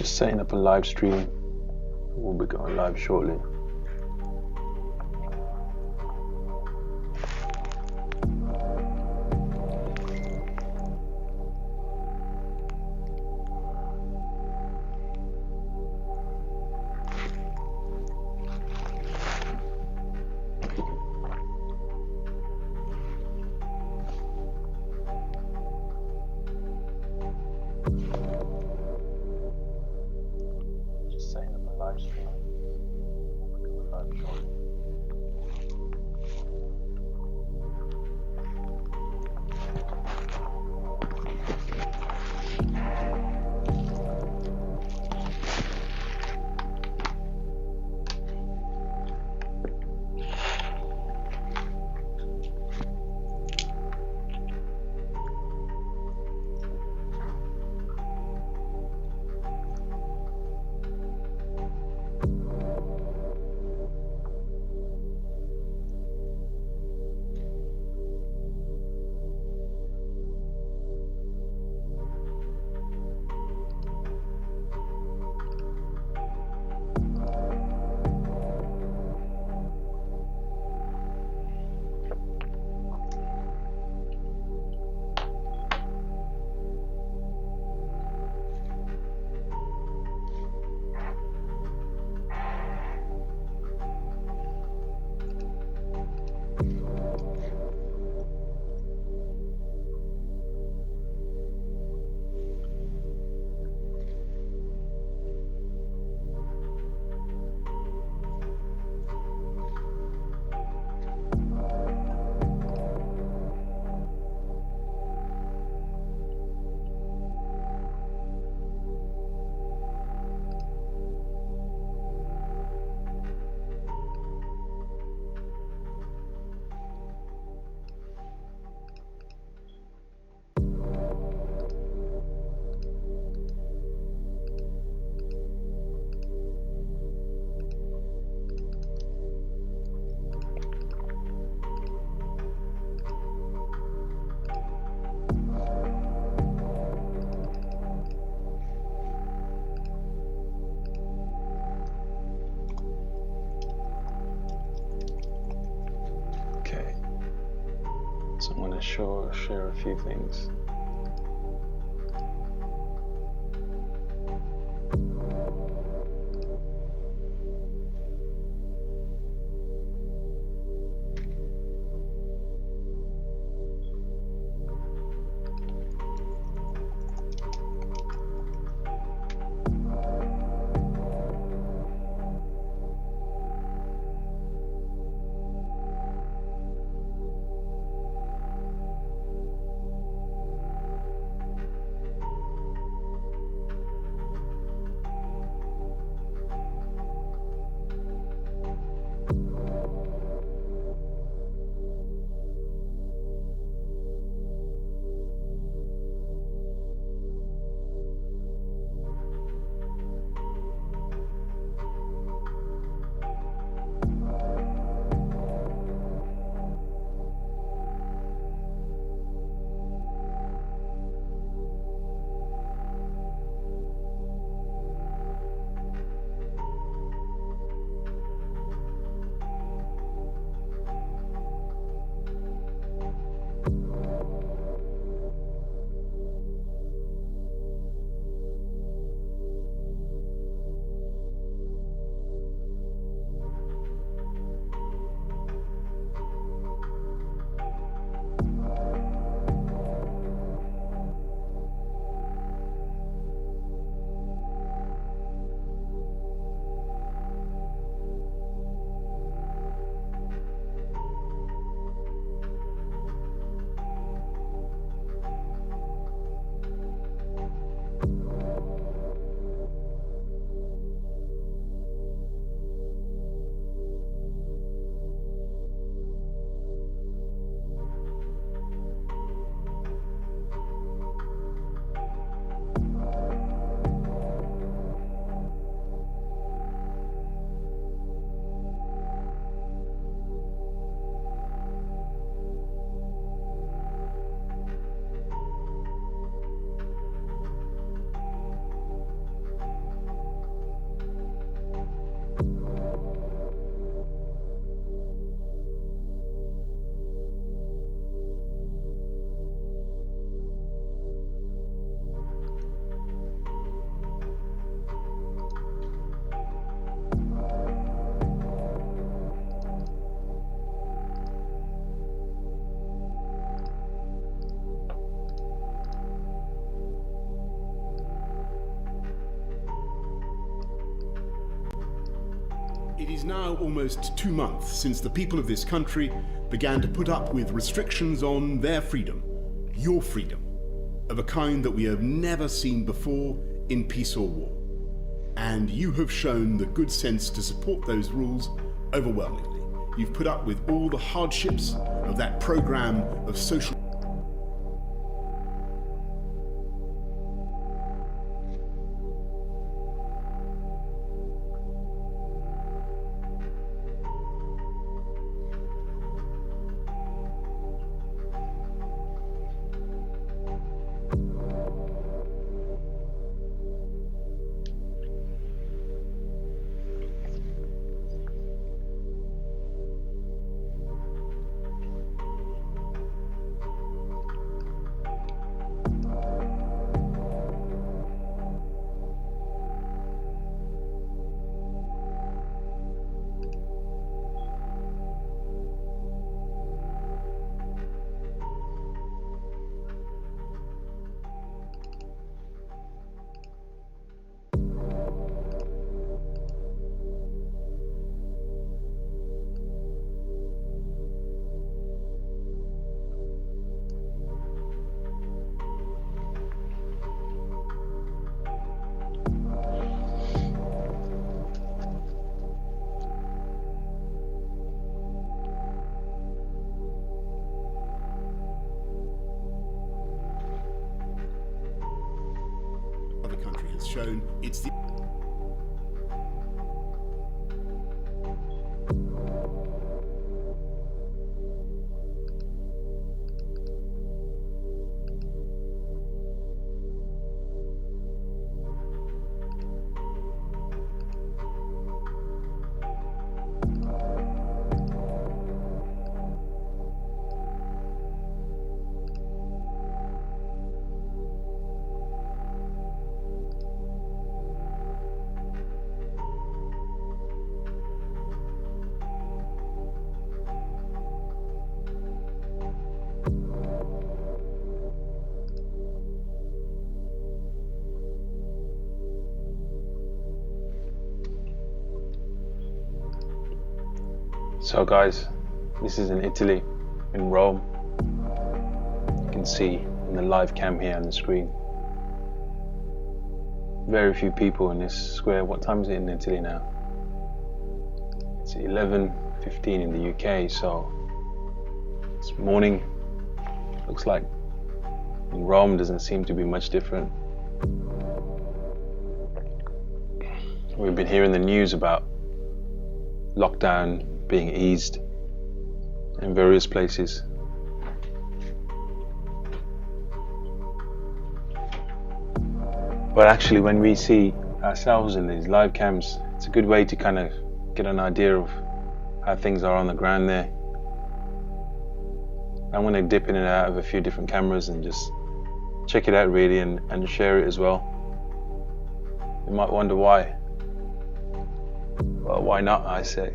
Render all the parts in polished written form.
Just setting up a live stream. We'll be going live shortly. Just setting up a live stream. We'll be going live shortly. Okay. So I'm going to share a few things. is now almost 2 months since the people of this country began to put up with restrictions on their freedom, your freedom, of a kind that we have never seen before in peace or war. And you have shown the good sense to support those rules overwhelmingly. You've put up with all the hardships of that program of social. The country has shown it's the So guys, this is in Italy, in Rome. You can see in the live cam here on the screen. Very few people in this square. What time is it in Italy now? It's 11:15 in the UK, so it's morning. Looks like in Rome doesn't seem to be much different. We've been hearing the news about lockdown being eased in various places. But actually, when we see ourselves in these live cams, it's a good way to kind of get an idea of how things are on the ground there. I'm going to dip in and out of a few different cameras and just check it out really and share it as well. You might wonder why. Well, why not, I say.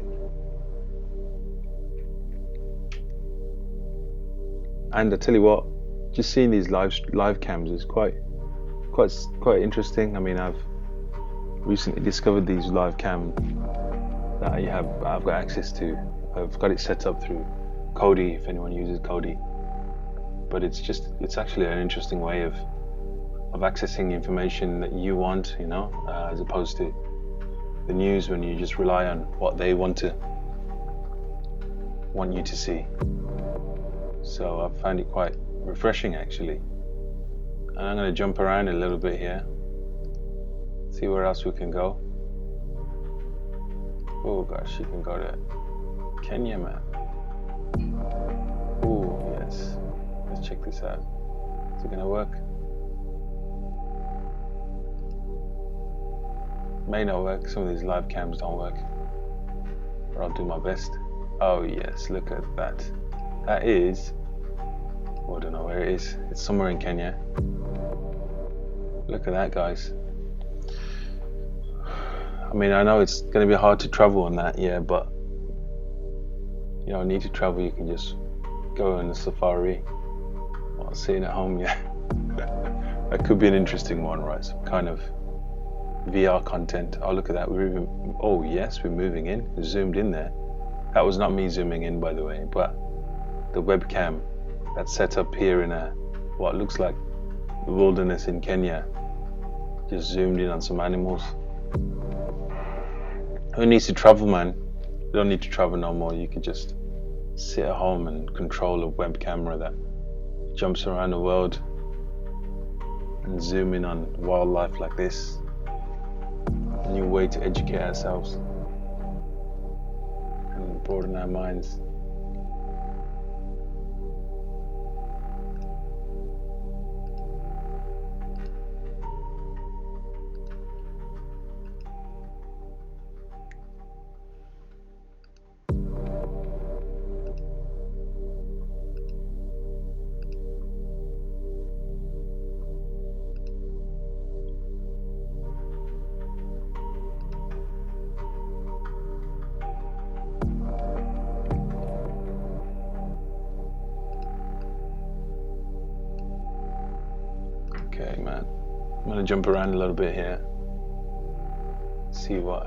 And I tell you what, just seeing these live cams is quite interesting. I mean, I've recently discovered these live cam that I've got access to. I've got it set up through Kodi, if anyone uses Kodi. But it's actually an interesting way of accessing information that you want, you know, as opposed to the news when you just rely on what they want you to see. So I found it quite refreshing actually. And I'm going to jump around a little bit here, see where else we can go. Oh gosh, you can go to Kenya, man. Oh yes, let's check this out. Is it going to work? May not work. Some of these live cams don't work, but I'll do my best. Oh yes, look at that. That is, I don't know where it is. It's somewhere in Kenya. Look at that, guys. I mean, I know it's going to be hard to travel on that, yeah, but you don't need to travel. You can just go on the safari while sitting at home, yeah. That could be an interesting one, right? Some kind of VR content. Oh, look at that. Oh yes, we're moving in. We're zoomed in there. That was not me zooming in, by the way, but the webcam that's set up here in what looks like the wilderness in Kenya. Just zoomed in on some animals. Who needs to travel, man? You don't need to travel no more. You can just sit at home and control a web camera that jumps around the world and zoom in on wildlife like this. A new way to educate ourselves and broaden our minds. Okay, man. I'm gonna jump around a little bit here. See what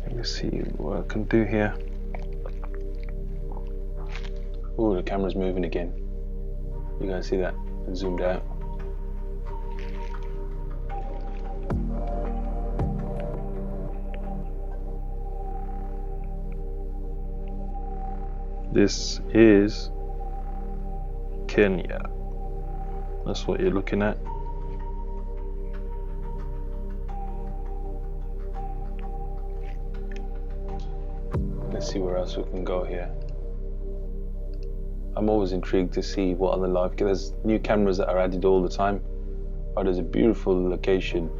let me see what I can do here. Oh, the camera's moving again. You guys see that? It zoomed out. This is Kenya. That's what you're looking at. Let's see where else we can go here. I'm always intrigued to see what other live. There's new cameras that are added all the time. Oh, there's a beautiful location.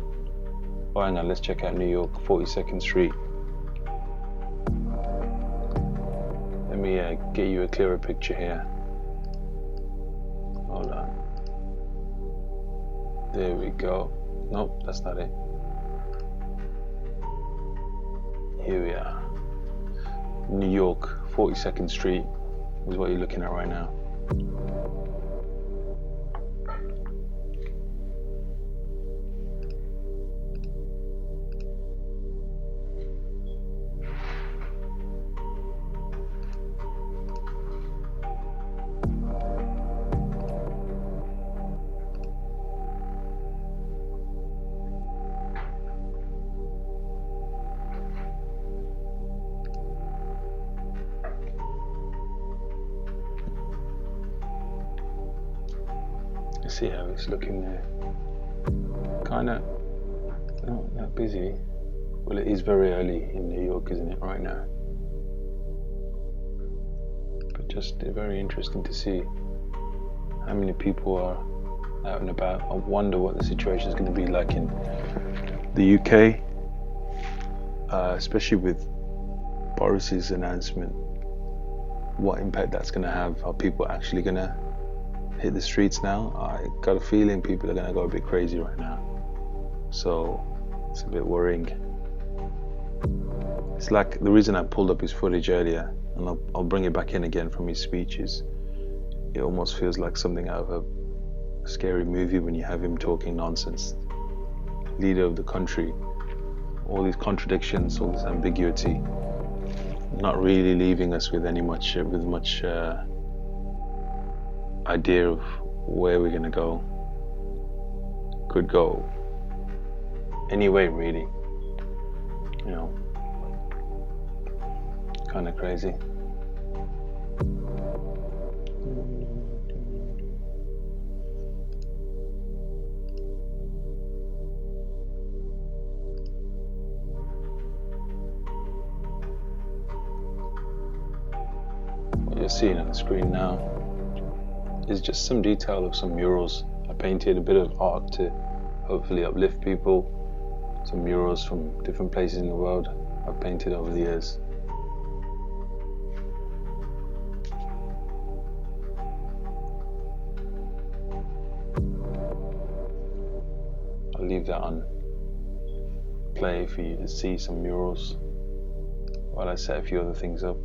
Oh, hang on, let's check out New York, 42nd Street. Let me get you a clearer picture here. Hold on. There we go. Nope, that's not it. Here we are. New York, 42nd Street is what you're looking at right now. See how it's looking there. Kinda not that busy. Well, it is very early in New York, isn't it, right now? But just very interesting to see how many people are out and about. I wonder what the situation is going to be like in the UK, especially with Boris's announcement. What impact that's going to have? Are people actually going to hit the streets now? I got a feeling people are going to go a bit crazy right now. So it's a bit worrying. It's like the reason I pulled up his footage earlier, and I'll bring it back in again from his speeches. It almost feels like something out of a scary movie when you have him talking nonsense. Leader of the country, all these contradictions, all this ambiguity, not really leaving us with much idea of where we're gonna go. Could go any way, really. You know, kind of crazy. What you're seeing on the screen now is just some detail of some murals. I painted a bit of art to hopefully uplift people. Some murals from different places in the world I've painted over the years. I'll leave that on play for you to see some murals while I set a few other things up.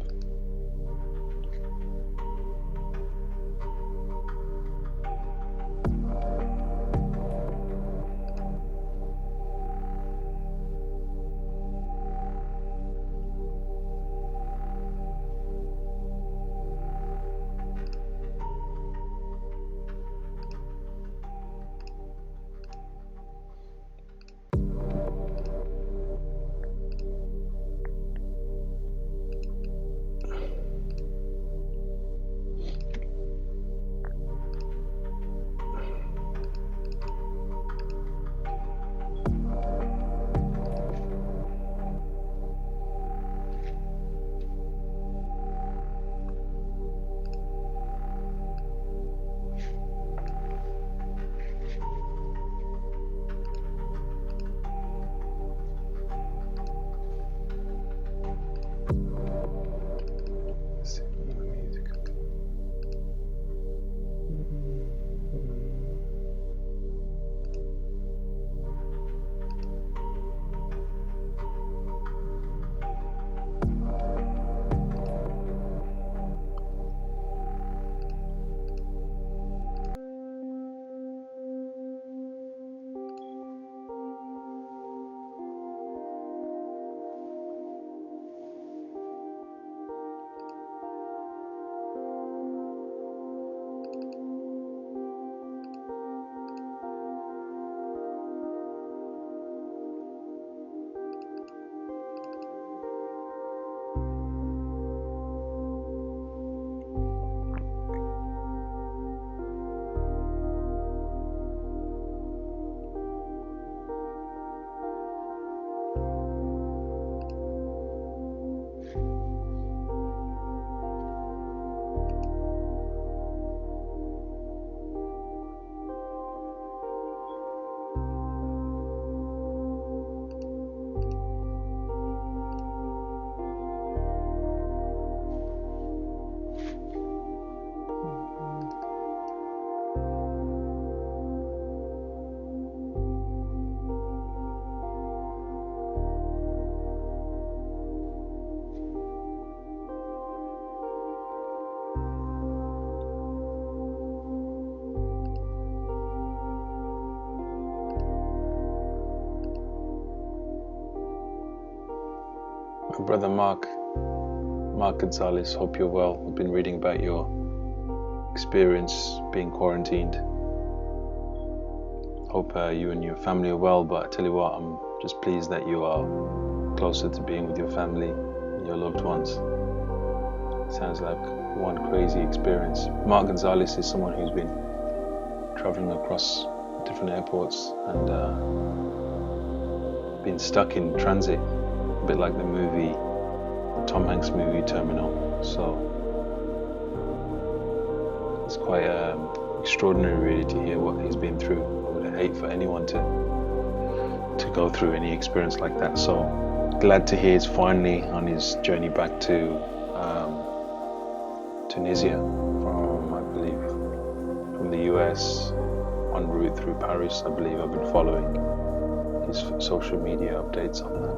My brother Mark Gonzalez, hope you're well. I've been reading about your experience being quarantined. Hope you and your family are well, but I tell you what, I'm just pleased that you are closer to being with your family and your loved ones. Sounds like one crazy experience. Mark Gonzalez is someone who's been traveling across different airports and been stuck in transit, a bit like the Tom Hanks movie Terminal. So it's quite extraordinary really to hear what he's been through. I would hate for anyone to go through any experience like that. So glad to hear he's finally on his journey back to Tunisia from, I believe, from the US en route through Paris. I believe I've been following his social media updates on that.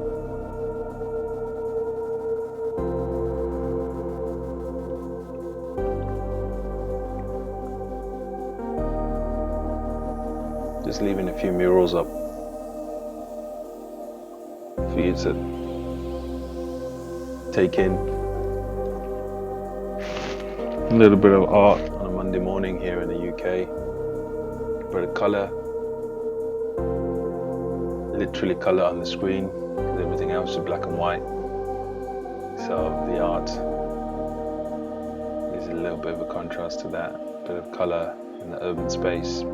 Just leaving a few murals up for you to take in. A little bit of art on a Monday morning here in the UK. A bit of colour, literally colour on the screen, because everything else is black and white. So the art is a little bit of a contrast to that. A bit of colour in the urban space,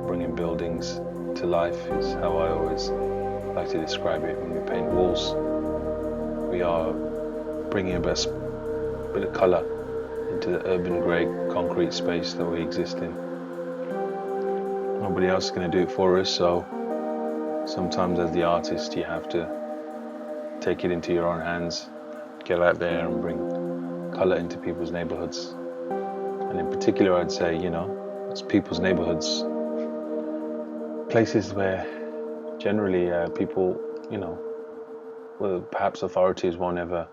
bringing buildings to life is how I always like to describe it. When we paint walls, we are bringing a bit of colour into the urban grey concrete space that we exist in. Nobody else is going to do it for us, so sometimes as the artist you have to take it into your own hands, get out there and bring colour into people's neighbourhoods. And in particular I'd say, it's people's neighbourhoods, places where generally people, well, perhaps authorities won't ever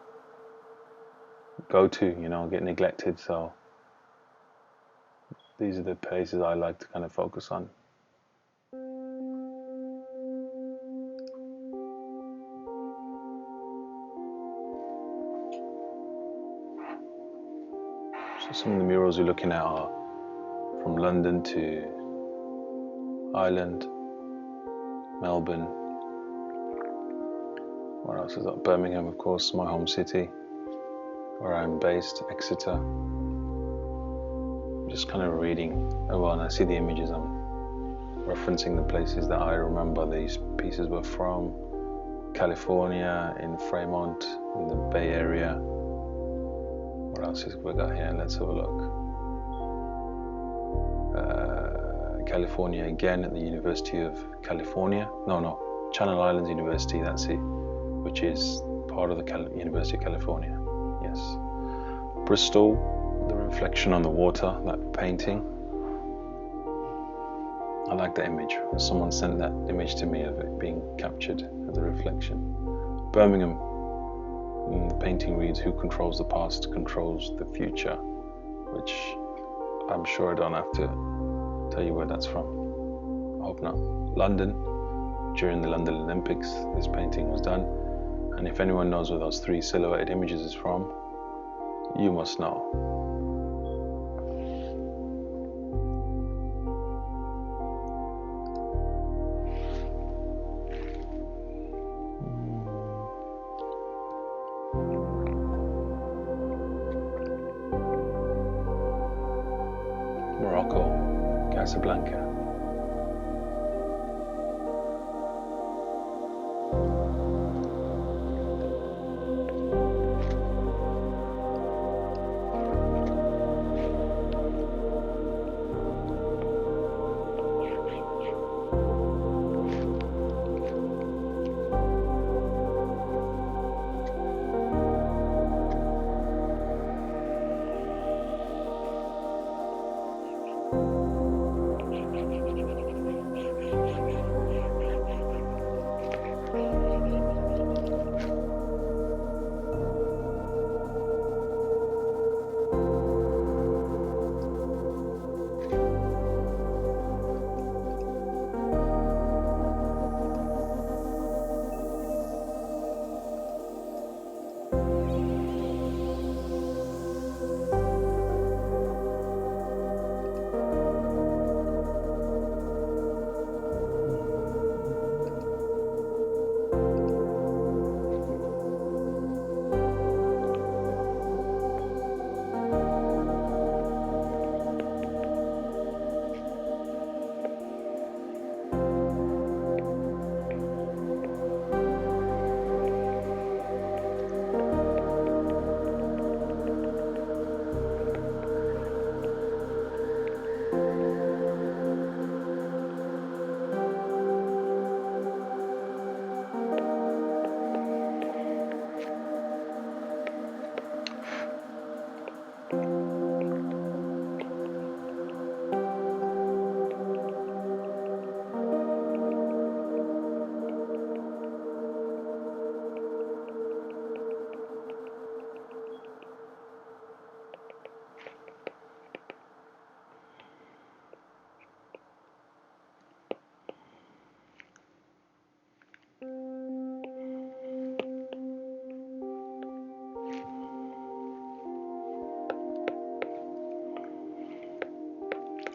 go to, get neglected. So these are the places I like to kind of focus on. So some of the murals you're looking at are from London to Ireland, Melbourne. What else is that? Birmingham, of course, my home city, where I'm based, Exeter. I'm just kind of reading, and I see the images, I'm referencing the places that I remember these pieces were from. California, in Fremont, in the Bay Area. What else have we got here? Let's have a look. California again, at the University of California. Channel Islands University, that's it, which is part of the University of California. Yes. Bristol, the reflection on the water, that painting. I like that image. Someone sent that image to me of it being captured as a reflection. Birmingham, the painting reads, "Who controls the past controls the future," which I'm sure I don't have to tell you where that's from. I hope not. London, during the London Olympics, this painting was done. And if anyone knows where those three silhouetted images is from, you must know. Morocco, Casablanca.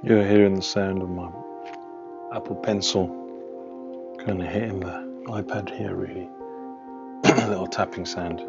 You're hearing the sound of my Apple Pencil kind of hitting the iPad here, really. A little tapping sound.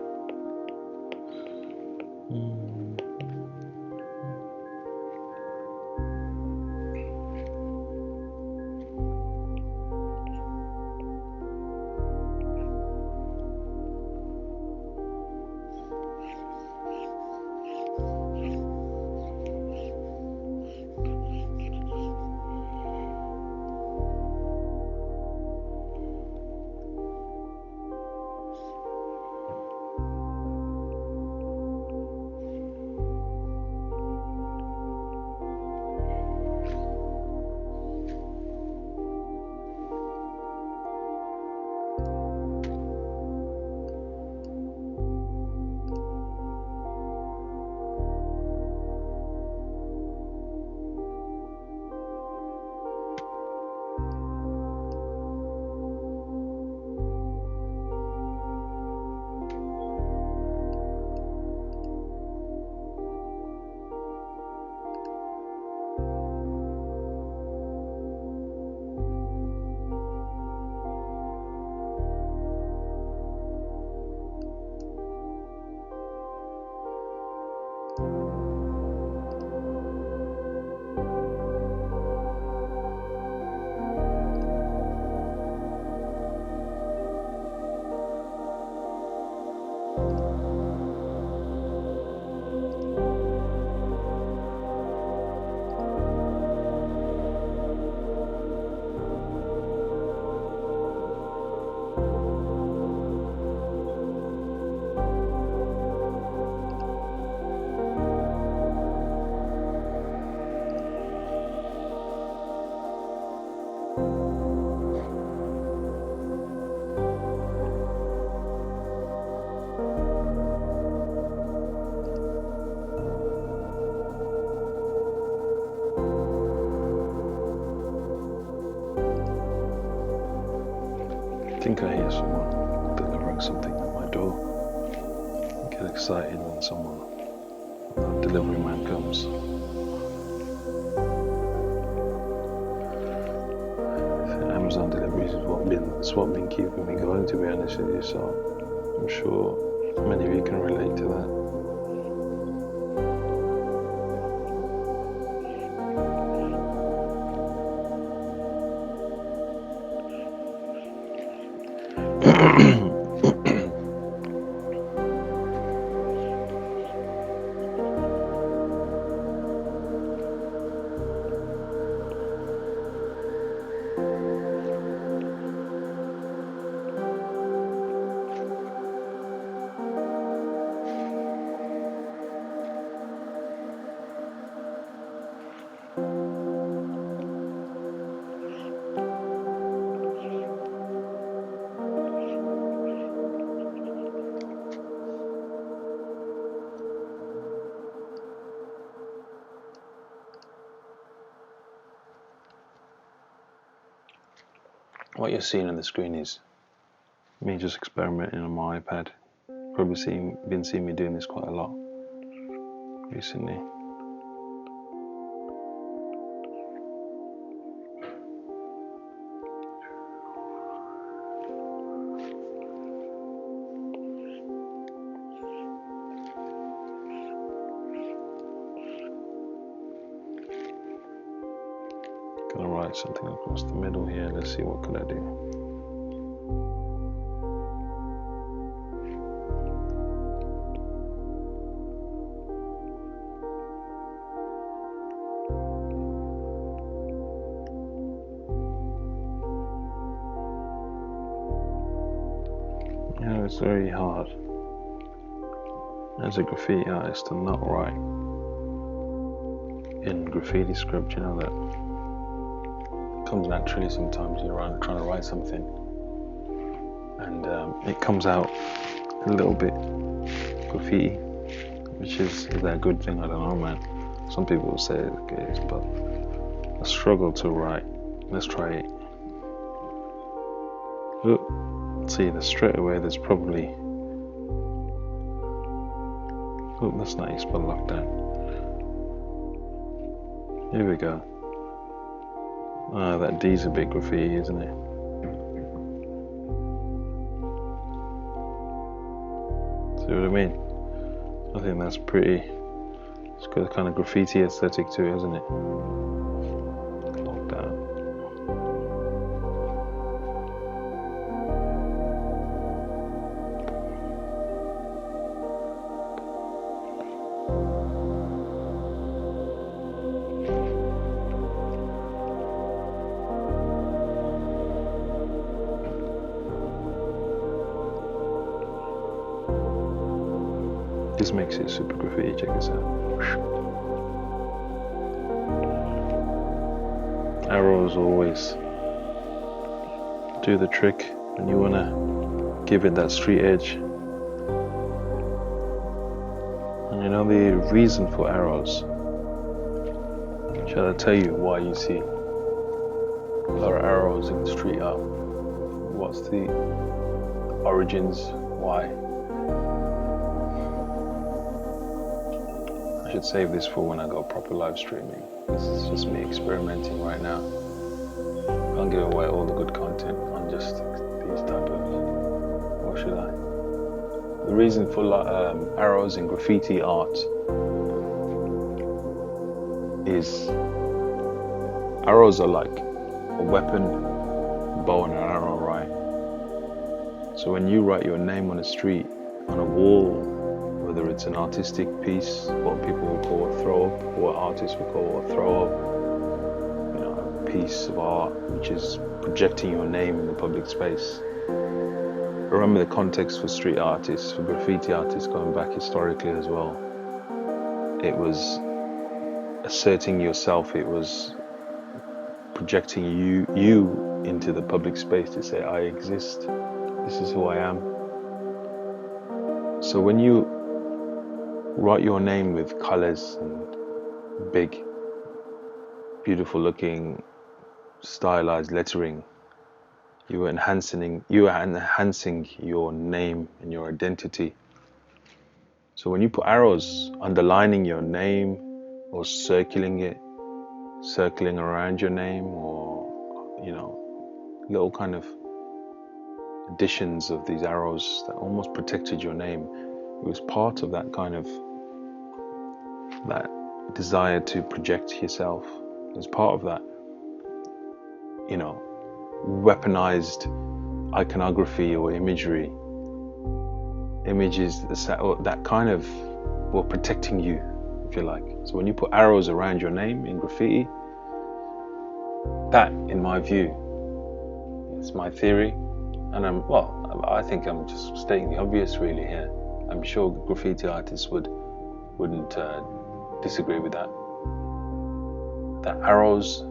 I think I hear someone delivering something at my door. I get excited when a delivery man comes. Amazon deliveries is what been keeping me going, to be honest with you, so I'm sure many of you can relate to that. What you're seeing on the screen is me just experimenting on my iPad. Probably been seeing me doing this quite a lot recently. Gonna write something across the middle here. Let's see, what could I do? You know, it's very hard as a graffiti artist to not write in graffiti script, you know, that comes naturally sometimes. You're trying to write something and it comes out a little bit graffiti, which is that a good thing? I don't know, man. Some people will say it is, but I struggle to write. Let's try it. See, straight away there's probably, that's not how you spell lockdown. Here we go. That D's a bit graffiti, isn't it? See what I mean? I think that's pretty. It's got a kind of graffiti aesthetic to it, isn't it? Like that. This makes it super graffiti, check this out. Arrows always do the trick when you want to give it that street edge. And you know the reason for arrows? Shall I tell you why you see a lot of arrows in the street art? What's the origins? Why? I should save this for when I go proper live streaming. This is just me experimenting right now. Can't give away all the good content on just these type of, or should I? The reason for arrows in graffiti art is arrows are like a weapon, bow and an arrow, right? So when you write your name on a street, on a wall, whether it's an artistic piece, what people will call a throw up, or what artists will call a throw up, you know, a piece of art which is projecting your name in the public space. Remember the context for street artists, for graffiti artists going back historically as well. It was asserting yourself, it was projecting you into the public space to say, I exist, this is who I am. So when you write your name with colors and big, beautiful looking, stylized lettering, you are enhancing your name and your identity. So when you put arrows underlining your name or circling around your name, or, you know, little kind of additions of these arrows that almost protected your name, it was part of that kind of that desire to project yourself. It was part of that, you know, weaponized iconography or imagery. Images that kind of were protecting you, if you like. So when you put arrows around your name in graffiti, that, in my view, is my theory, and I think I'm just stating the obvious really here. I'm sure graffiti artists wouldn't disagree with that. That arrows,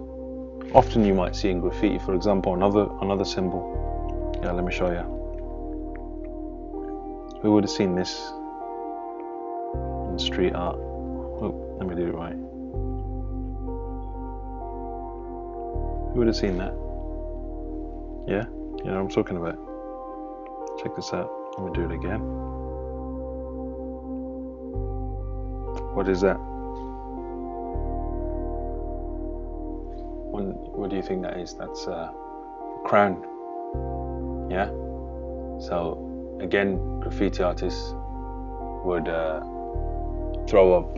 often you might see in graffiti, for example, another symbol. Yeah, let me show you. Who would have seen this in street art? Oh, let me do it right. Who would have seen that? Yeah, you know what I'm talking about. Check this out. Let me do it again. What is that? What do you think that is? That's a crown. Yeah? So again, graffiti artists would throw up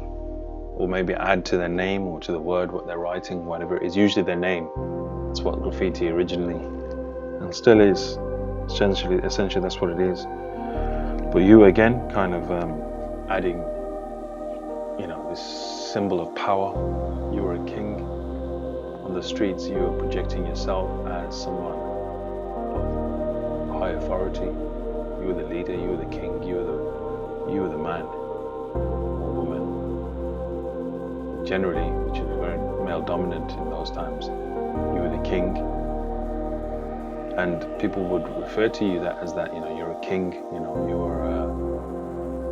or maybe add to their name or to the word what they're writing, whatever it is, usually their name. That's what graffiti originally and still is. Essentially that's what it is. But you again kind of adding, you know, this symbol of power. You were a king. On the streets, you were projecting yourself as someone of high authority. You were the leader, you were the king, you were the man or woman. Generally, which is very male dominant in those times, you were the king. And people would refer to you as that, you know, you're a king, you know, you were,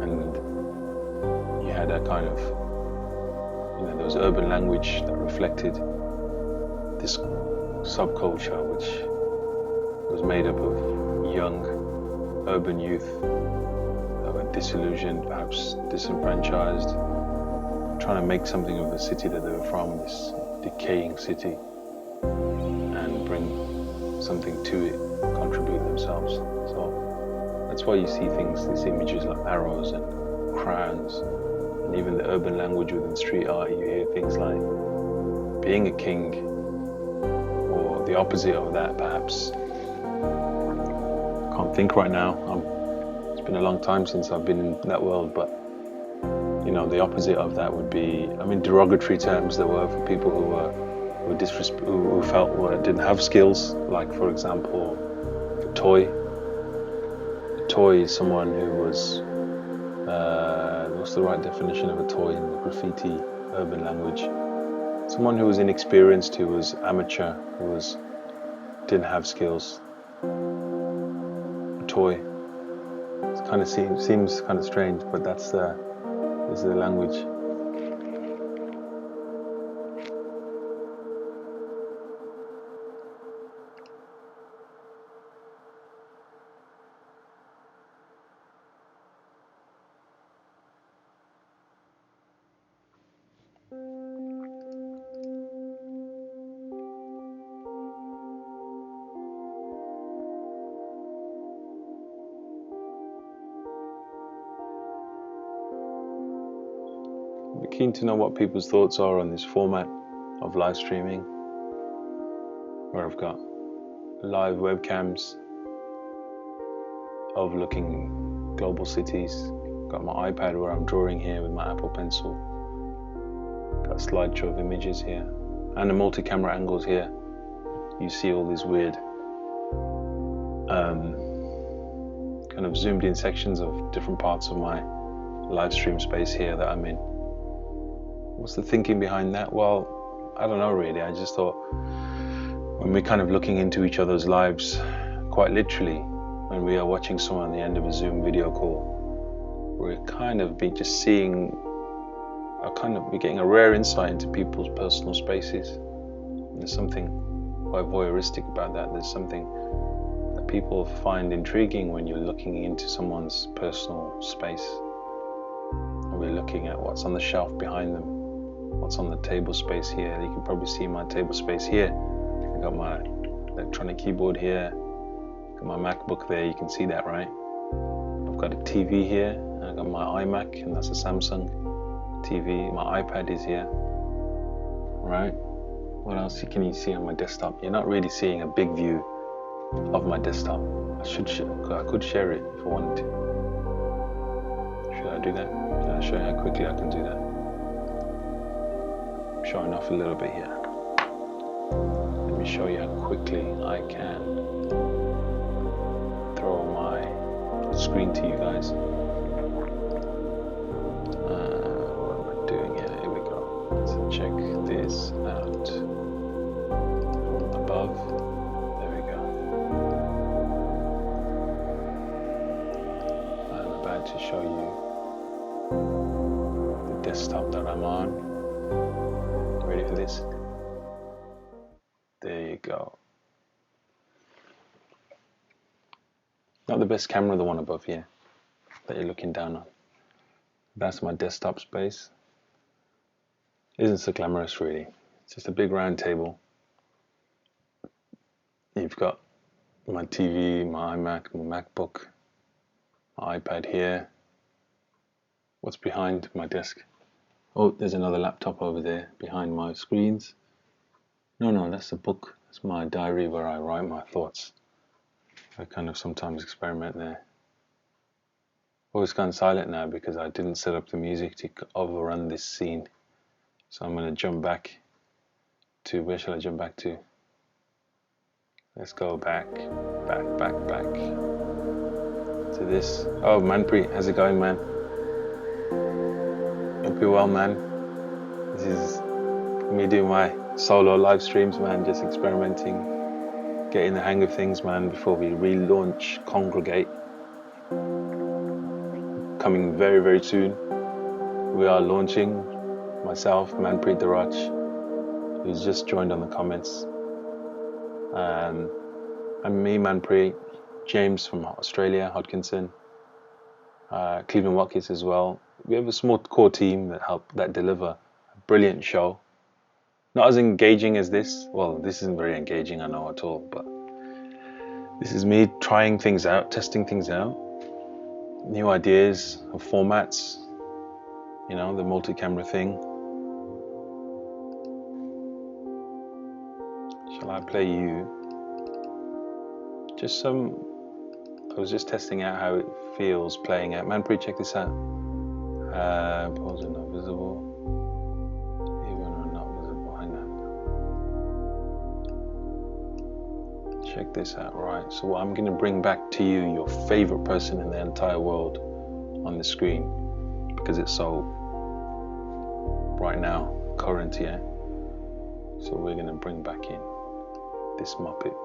and you had a kind of, you know, there was urban language that reflected this subculture, which was made up of young urban youth that were disillusioned, perhaps disenfranchised, trying to make something of the city that they were from, this decaying city. something to it, contribute themselves. So that's why you see things, these images like arrows and crowns, and even the urban language within street art. You hear things like being a king, or the opposite of that, perhaps. Can't think right now. It's been a long time since I've been in that world, but you know, the opposite of that would be, I mean, derogatory terms there were for people who who felt didn't have skills. Like, for example, a toy. A toy is someone who was, what's the right definition of a toy in the graffiti urban language? Someone who was inexperienced, who was amateur, who didn't have skills. A toy. It kind of seems kind of strange, but this is the language. I'm keen to know what people's thoughts are on this format of live streaming, where I've got live webcams overlooking global cities. Got my iPad where I'm drawing here with my Apple Pencil. Got a slideshow of images here, and the multi-camera angles here. You see all these weird kind of zoomed in sections of different parts of my live stream space here that I'm in. What's the thinking behind that? Well, I don't know really. I just thought when we're kind of looking into each other's lives, quite literally, when we are watching someone at the end of a Zoom video call, we're kind of be just seeing, we're getting a rare insight into people's personal spaces. And there's something quite voyeuristic about that. There's something that people find intriguing when you're looking into someone's personal space. And we're looking at what's on the shelf behind them, what's on the table space here. You can probably see my table space here. I got my electronic keyboard here, got my MacBook there, you can see that, right? I've got a TV here, and I've got my iMac, and that's a Samsung TV. My iPad is here, right? What else can you see on my desktop? You're not really seeing a big view of my desktop. I could share it if I wanted to. Should I do that? Can I show you how quickly I can do that? I'm showing off a little bit here. Let me show you how quickly I can throw my screen to you guys. What am I doing here? Here we go. Let's check this out. From above. There we go. I'm about to show you the desktop that I'm on. Ready for this? There you go. Not the best camera, the one above here that you're looking down on. That's my desktop space. Isn't so glamorous really. It's just a big round table. You've got my TV, my iMac, my MacBook, my iPad here. What's behind my desk? Oh, there's another laptop over there behind my screens. No, that's a book. It's my diary where I write my thoughts. I kind of sometimes experiment there. Oh, it's gone silent now because I didn't set up the music to overrun this scene. So I'm going to jump back to, where shall I jump back to? Let's go back to this. Oh, Manpreet, how's it going, man? Hope you're well, man. This is me doing my solo live streams, man, just experimenting, getting the hang of things, man, before we relaunch Congregate. Coming very, very soon. We are launching, myself, Manpreet Darach, who's just joined on the comments. And me, Manpreet, James from Australia, Hodkinson, Cleveland Watkins as well. We have a small core team that deliver a brilliant show. Not as engaging as this. Well, this isn't very engaging, I know, at all, but This is me trying things out, testing things out, new ideas of formats, you know, the multi-camera thing. Shall I play you? I was just testing out how it feels playing out. Manpreet, check this out. Pause are not visible. Even when not visible, hang on. Check this out, right? So I'm going to bring back to you your favorite person in the entire world on the screen, because it's so, right now, current, yeah? So we're going to bring back in this Muppet.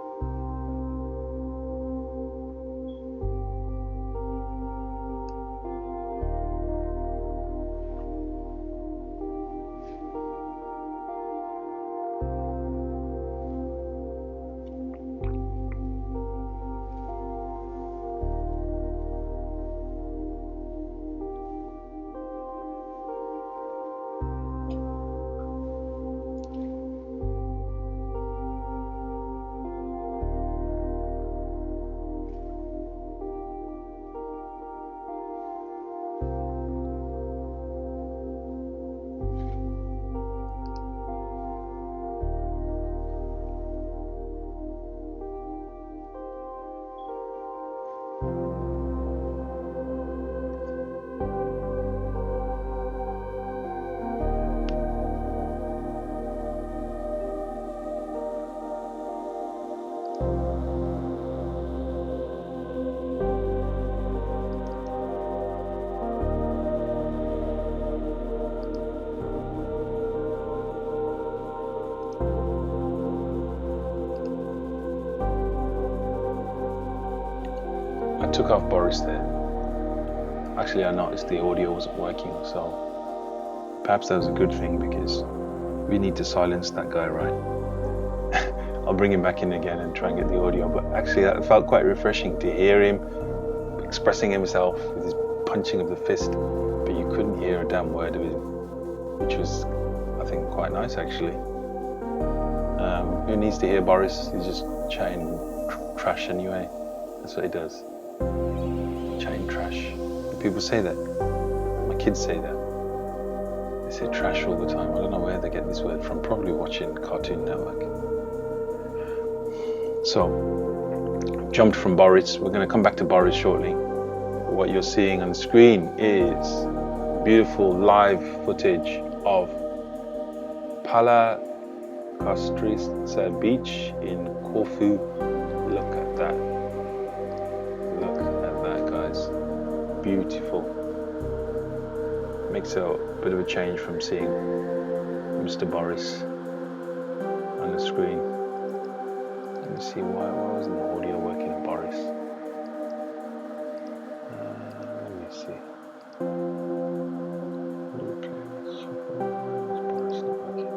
I took off Boris there. Actually, I noticed the audio wasn't working, so perhaps that was a good thing, because we need to silence that guy, right? I'll bring him back in again and try and get the audio, but actually that felt quite refreshing to hear him expressing himself with his punching of the fist, but you couldn't hear a damn word of him, which was, I think, quite nice actually. Who needs to hear Boris? He's just chatting trash anyway. That's what he does. Chatting trash. People say that. My kids say that. They say trash all the time. I don't know where they get this word from. Probably watching Cartoon Network. So, jumped from Boris. We're going to come back to Boris shortly. What you're seeing on the screen is beautiful live footage of Palakastritsa beach in Corfu. Look at that. Look at that, guys. Beautiful. Makes a bit of a change from seeing Mr. Boris on the screen. Let me see, why wasn't the audio working on Boris? Let me see. Okay, let's check. Why is Boris not working?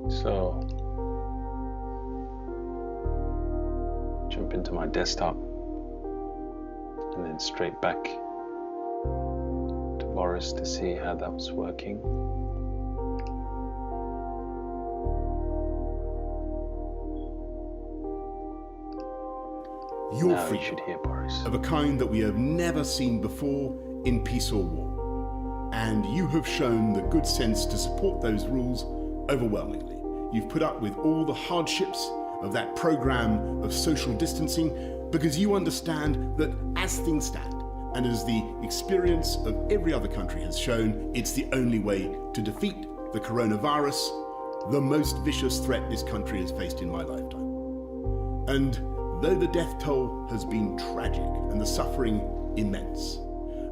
So, jump into my desktop and then straight back to Boris to see how that was working. Your Now you freedom, should hear Boris. of a kind that we have never seen before in peace or war. And you have shown the good sense to support those rules overwhelmingly. You've put up with all the hardships of that program of social distancing because you understand that as things stand, and as the experience of every other country has shown, it's the only way to defeat the coronavirus, the most vicious threat this country has faced in my lifetime. And though the death toll has been tragic and the suffering immense,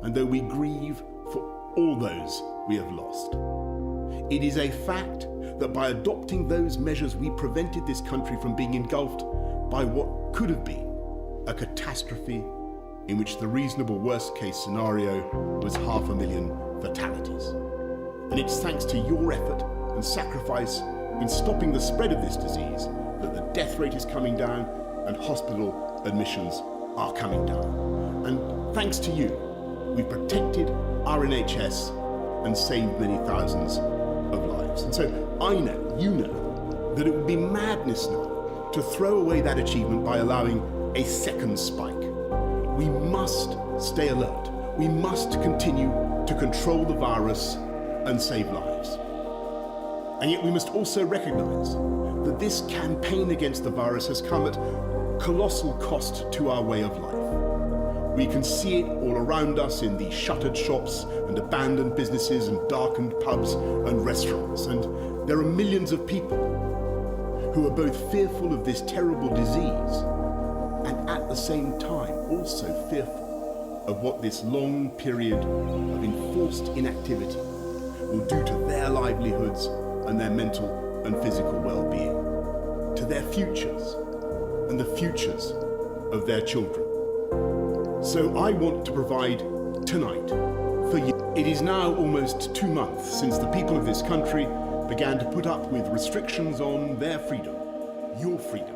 and though we grieve for all those we have lost, it is a fact that by adopting those measures we prevented this country from being engulfed by what could have been a catastrophe in which the reasonable worst-case scenario was 500,000 fatalities. And it's thanks to your effort and sacrifice in stopping the spread of this disease that the death rate is coming down and hospital admissions are coming down. And thanks to you, we've protected our NHS and saved many thousands of lives. And so I know, you know, that it would be madness now to throw away that achievement by allowing a second spike. We must stay alert. We must continue to control the virus and save lives. And yet we must also recognize that this campaign against the virus has come at colossal cost to our way of life. We can see it all around us in the shuttered shops and abandoned businesses and darkened pubs and restaurants. And there are millions of people who are both fearful of this terrible disease and at the same time also fearful of what this long period of enforced inactivity will do to their livelihoods and their mental and physical well-being, to their futures and the futures of their children. So I want to provide tonight for you. It is now almost 2 months since the people of this country began to put up with restrictions on their freedom, your freedom,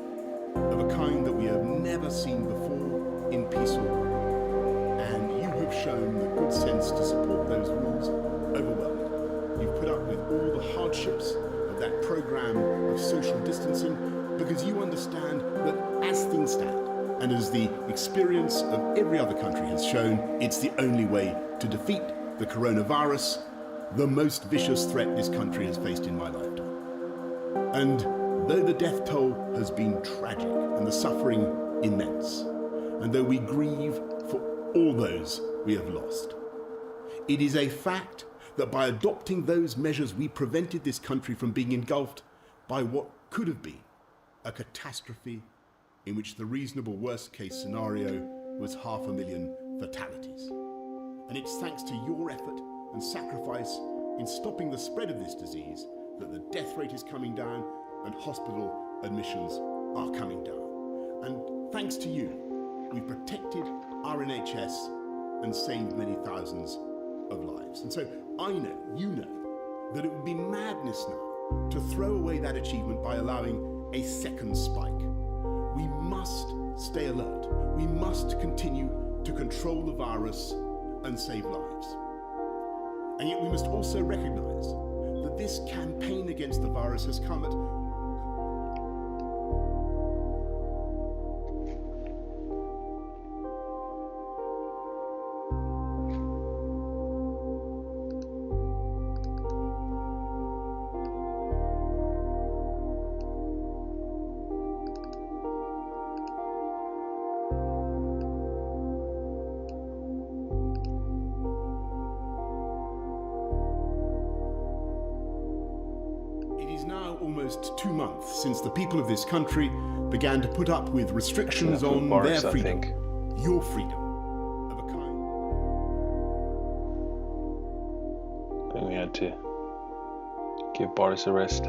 of a kind that we have never seen before in peace or war. And you have shown the good sense to support those rules overwhelmingly. You've put up with all the hardships of that program of social distancing because you understand that as things stand, and as the experience of every other country has shown, it's the only way to defeat the coronavirus, the most vicious threat this country has faced in my lifetime. And though the death toll has been tragic and the suffering immense, and though we grieve for all those we have lost, it is a fact that by adopting those measures we prevented this country from being engulfed by what could have been a catastrophe in which the reasonable worst-case scenario was 500,000 fatalities. And it's thanks to your effort and sacrifice in stopping the spread of this disease that the death rate is coming down and hospital admissions are coming down. And thanks to you, we've protected our NHS and saved many thousands of lives. And so I know, you know, that it would be madness now to throw away that achievement by allowing a second spike. We must stay alert. We must continue to control the virus and save lives. And yet we must also recognize that this campaign against the virus has come at now almost 2 months since the people of this country began to put up with restrictions on Boris, their freedom, I think. your freedom, of a kind. I think we had to give Boris a rest.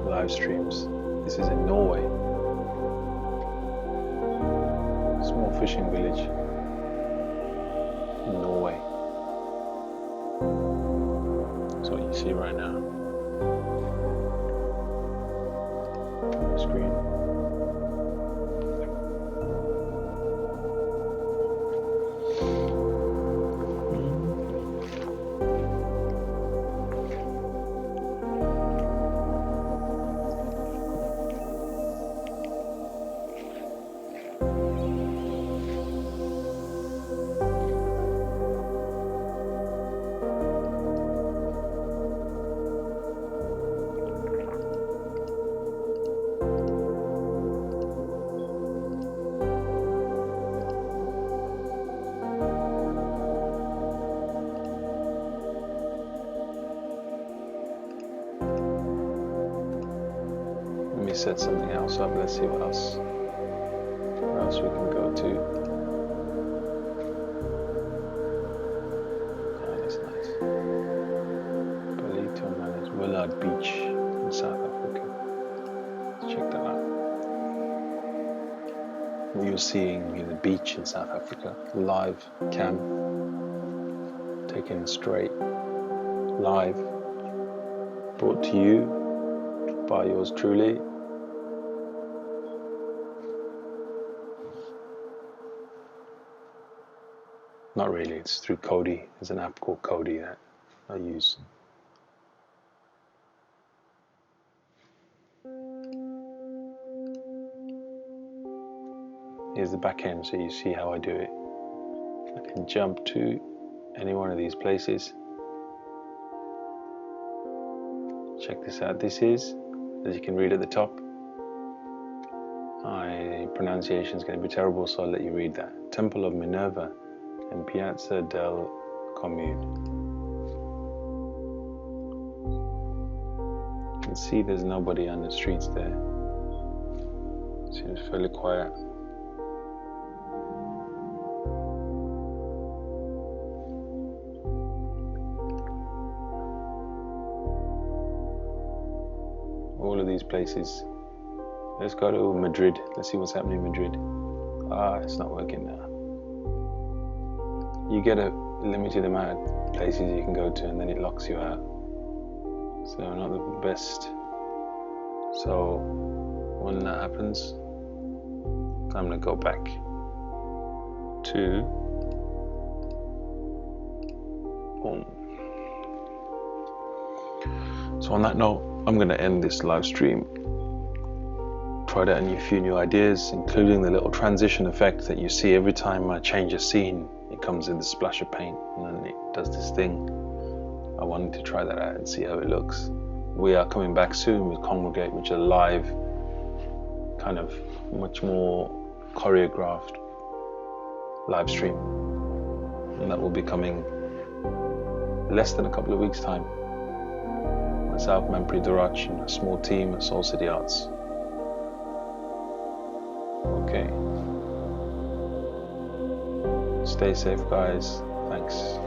Live streams. This is in Norway. Small fishing village in Norway. That's what you see right now on the screen. set something else up. Let's see what else we can go to. Oh, that's nice. Ballito Manors, Willard Beach in South Africa. Let's check that out. What you're seeing in the beach in South Africa, live cam, taken straight, live, brought to you by yours truly. Not really, it's through Kodi. There's an app called Kodi that I use. Here's the back end, so you see how I do it. I can jump to any one of these places. Check this out. This is, as you can read at the top, my pronunciation is going to be terrible, so I'll let you read that. Temple of Minerva in Piazza del Comune. You can see there's nobody on the streets there. Seems fairly quiet. All of these places. Let's go to Madrid. Let's see what's happening in Madrid. It's not working now. You get a limited amount of places you can go to, and then it locks you out. So not the best. So when that happens, I'm gonna go back to boom. So on that note, I'm going to end this live stream. Tried out a few new ideas, including the little transition effect that you see every time I change a scene. It comes in the splash of paint and then it does this thing. I wanted to try that out and see how it looks. We are coming back soon with Congregate, which is a live, kind of much more choreographed live stream. And that will be coming less than a couple of weeks' time. Myself, Manpreet Durach, and a small team at Soul City Arts. Okay. Stay safe, guys. Thanks.